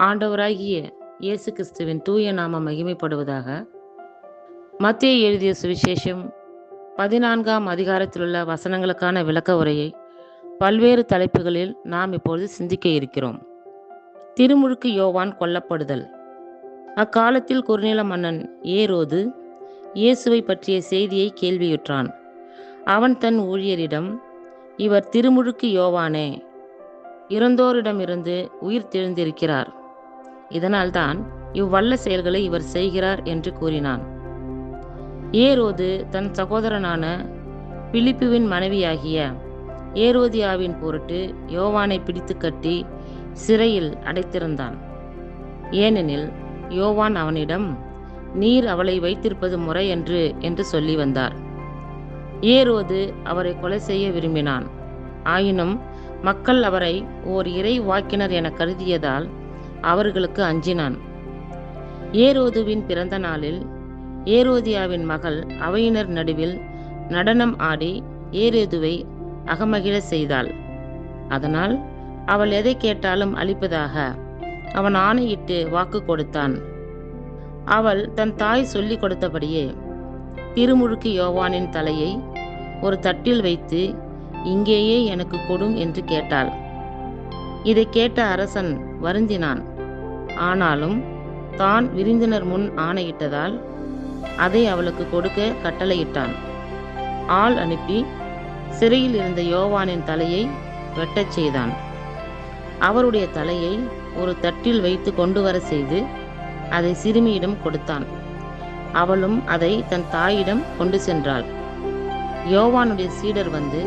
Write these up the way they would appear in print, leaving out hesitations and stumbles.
ஆண்டவராகிய இயேசு கிறிஸ்துவின் தூய நாமம் மகிமைப்படுவதாக. மத்தேயு எழுதிய சுவிசேஷம் 14ஆம் அதிகாரத்திலுள்ள வசனங்களுக்கான விளக்க உரையை பல்வேறு தலைப்புகளில் நாம் இப்பொழுது சிந்திக்க இருக்கிறோம். திருமுழுக்கு யோவான் கொல்லப்படுதல். அக்காலத்தில் குறுநில மன்னன் ஏரோது இயேசுவை பற்றிய செய்தியை கேள்வியுற்றான். அவன் தன் ஊழியரிடம், இவர் திருமுழுக்கு யோவானே, இறந்தோரிடமிருந்து உயிர் தெழுந்திருக்கிறார். இதனால்தான் இவ்வல்ல செயல்களை இவர் செய்கிறார் என்று கூறினான். ஏரோது தன் சகோதரனான பிலிப்புவின் மனைவியாகிய ஏரோதியாவின் பொருட்டு யோவானை பிடித்து கட்டி சிறையில் அடைத்திருந்தான். ஏனெனில் யோவான் அவனிடம், நீர் அவளை வைத்திருப்பது முறை என்று சொல்லி வந்தார். ஏரோது அவரை கொலை செய்ய விரும்பினான். ஆயினும் மக்கள் அவரை ஓர் இறை வாக்கினர் என கருதியதால் அவர்களுக்கு அஞ்சினான். ஏரோதுவின் பிறந்த நாளில் ஏரோதியாவின் மகள் அவையினர் நடுவில் நடனம் ஆடி ஏரோதுவை அகமகிழ செய்தாள். அதனால் அவள் எதை கேட்டாலும் அளிப்பதாக அவன் ஆணையிட்டு வாக்கு கொடுத்தான். அவள் தன் தாய் சொல்லிக் கொடுத்தபடியே திருமுழுக்கு யோவானின் தலையை ஒரு தட்டில் வைத்து, இங்கேயே எனக்கு கொடும் என்று கேட்டாள். இதை கேட்ட அரசன் வருந்தினான். ஆனாலும் தான் விருந்தினர் முன் ஆணையிட்டதால் அதை அவளுக்கு கொடுக்க கட்டளையிட்டான். ஆள் அனுப்பி சிறையில் இருந்த யோவானின் தலையை வெட்டச் செய்தான். அவருடைய தலையை ஒரு தட்டில் வைத்து கொண்டு வர செய்து அதை சிறுமியிடம் கொடுத்தான். அவளும் அதை தன் தாயிடம் கொண்டு சென்றாள். யோவானுடைய சீடர் வந்து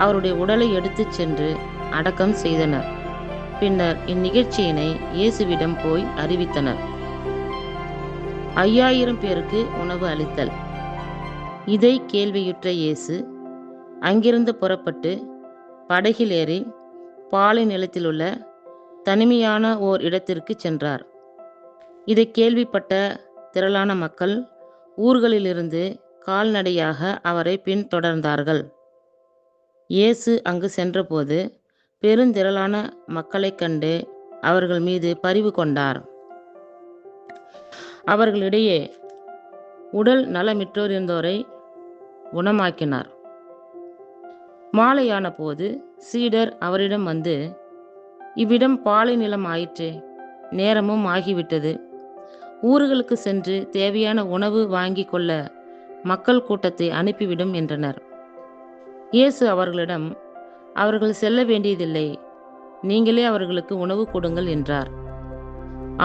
அவருடைய உடலை எடுத்துச் சென்று அடக்கம் செய்தனர். பின்னர் இந்நிகழ்ச்சியினை இயேசுவிடம் போய் அறிவித்தனர். 5000 பேருக்கு உணவு அளித்தல். இதை கேள்வியுற்ற இயேசு அங்கிருந்து புறப்பட்டு படகில் ஏறி பாலை நிலத்திலுள்ள தனிமையான ஓர் இடத்திற்கு சென்றார். இதை கேள்விப்பட்ட திரளான மக்கள் ஊர்களிலிருந்து கால்நடையாக அவரை பின்தொடர்ந்தார்கள். இயேசு அங்கு சென்றபோது பெருந்திரளான மக்களைக் கண்டு அவர்கள் மீது பரிவு கொண்டார். அவர்களிடையே உடல் நலமிற்றோர் இருந்தோரை குணமாக்கினார். மாலையான போது சீடர் அவரிடம் வந்து, இவ்விடம் பாலை நிலம் ஆயிற்றே, நேரமும் ஆகிவிட்டது. ஊர்களுக்கு சென்று தேவையான உணவு வாங்கி கொள்ள மக்கள் கூட்டத்தை அனுப்பிவிடும் என்றனர். இயேசு அவர்களிடம், அவர்கள் செல்ல வேண்டியதில்லை, நீங்களே அவர்களுக்கு உணவு கொடுங்கள் என்றார்.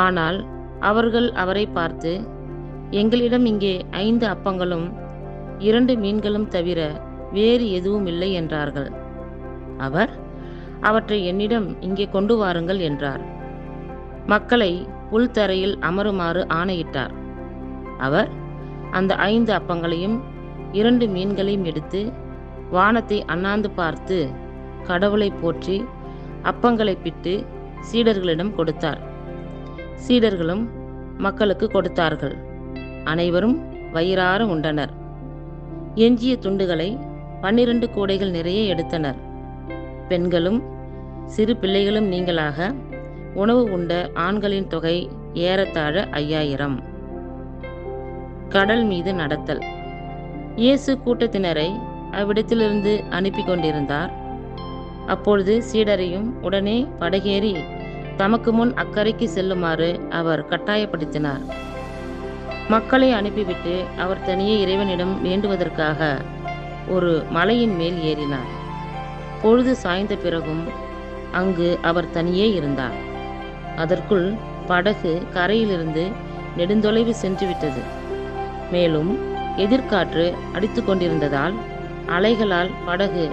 ஆனால் அவர்கள் அவரை பார்த்து, எங்களிடம் இங்கே 5 அப்பங்களும் 2 மீன்களும் தவிர வேறு எதுவும் இல்லை என்றார்கள். அவர், அவற்றை என்னிடம் இங்கே கொண்டு வாருங்கள் என்றார். மக்களை புல்தரையில் அமருமாறு ஆணையிட்டார். அவர் அந்த 5 அப்பங்களையும் 2 மீன்களையும் எடுத்து வானத்தை அண்ணாந்து பார்த்து கடவுளை போற்றி அப்பங்களை பிட்டு சீடர்களிடம் கொடுத்தார். சீடர்களும் மக்களுக்கு கொடுத்தார்கள். அனைவரும் வயிறார உண்டனர். எஞ்சிய துண்டுகளை 12 கூடைகள் நிறைய எடுத்தனர். பெண்களும் சிறு பிள்ளைகளும் நீங்களாக உணவு உண்ட ஆண்களின் தொகை ஏறத்தாழ 5000. கடல் மீது நடத்தல். இயேசு கூட்டத்தினரை அவ்விடத்திலிருந்து அனுப்பி கொண்டிருந்தார். அப்பொழுது சீடரையும் உடனே படகேறி தமக்கு முன் அக்கறைக்கு செல்லுமாறு அவர் கட்டாயப்படுத்தினார். மக்களை அனுப்பிவிட்டு அவர் தனியே இறைவனிடம் வேண்டுவதற்காக ஒரு மலையின் மேல் ஏறினார். பொழுது சாய்ந்த பிறகும் அங்கு அவர் தனியே இருந்தார். அதற்குள் படகு கரையிலிருந்து நெடுந்தொலைவு சென்றுவிட்டது. மேலும் எதிர்காற்று அடித்து கொண்டிருந்ததால் அலைகளால் படகு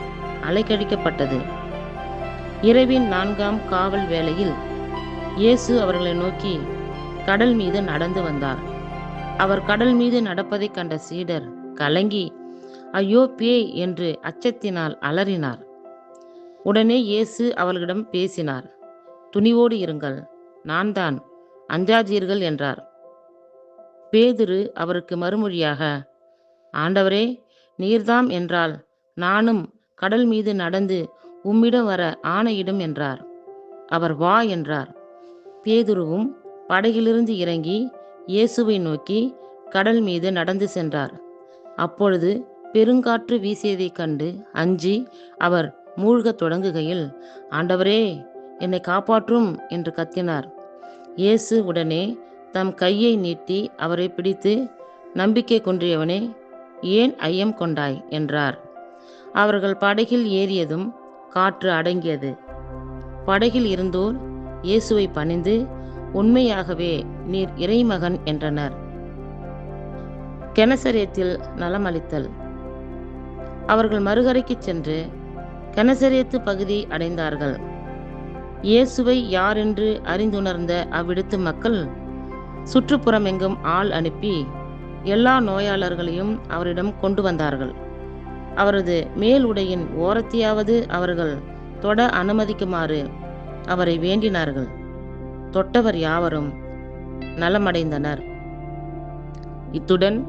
அலைக்கழிக்கப்பட்டது. இரவின் 4ஆம் காவல் வேளையில் இயேசு அவர்களை நோக்கி கடல் மீது நடந்து வந்தார். அவர் கடல் மீது நடப்பதைக் கண்ட சீடர் கலங்கி, ஐயோ பேய் என்று அச்சத்தினால் அலறினார். உடனே இயேசு அவர்களிடம் பேசினார். துணிவோடு இருங்கள், நான் தான், அஞ்சாதீர்கள் என்றார். பேதுரு அவருக்கு மறுமொழியாக, ஆண்டவரே, நீர்தாம் என்றால் நானும் கடல் மீது நடந்து உம்மிடம் வர ஆணையிடும் என்றார். அவர் வா என்றார். பேதுருவும் படகிலிருந்து இறங்கி இயேசுவை நோக்கி கடல் மீது நடந்து சென்றார். அப்பொழுது பெருங்காற்று வீசியதைக் கண்டு அஞ்சி அவர் மூழ்கத் தொடங்குகையில், ஆண்டவரே, என்னை காப்பாற்றும் என்று கத்தினார். இயேசு உடனே தம் கையை நீட்டி அவரை பிடித்து, நம்பிக்கை குன்றியவனே, ஏன் ஐயம் கொண்டாய் என்றார். அவர்கள் படகில் ஏறியதும் காற்று அடங்கியது. படகில் இருந்தோர் இயேசுவை பணிந்து, உண்மையாகவே நீர் இறைமகன் என்றனர். கெனசரேத்தில் நலமளித்தல். அவர்கள் மறுகரைக்குச் சென்று கெனசரேத்து பகுதி அடைந்தார்கள். இயேசுவை யாரென்று அறிந்துணர்ந்த அவ்விடத்து மக்கள் சுற்றுப்புறமெங்கும் ஆள் அனுப்பி எல்லா நோயாளர்களையும் அவரிடம் கொண்டு வந்தார்கள். அவரது மேல் உடையின் ஓரத்தையாவது அவர்கள் தொட அனுமதிக்குமாறு அவரை வேண்டினார்கள். தொட்டவர் யாவரும் நலமடைந்தனர். இத்துடன்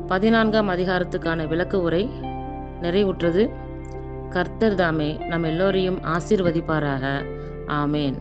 14ஆம் அதிகாரத்துக்கான விளக்க உரை நிறைவுற்றது. கர்த்தர் தாமே நம் எல்லோரையும் ஆசீர்வதிப்பாராக. ஆமேன்.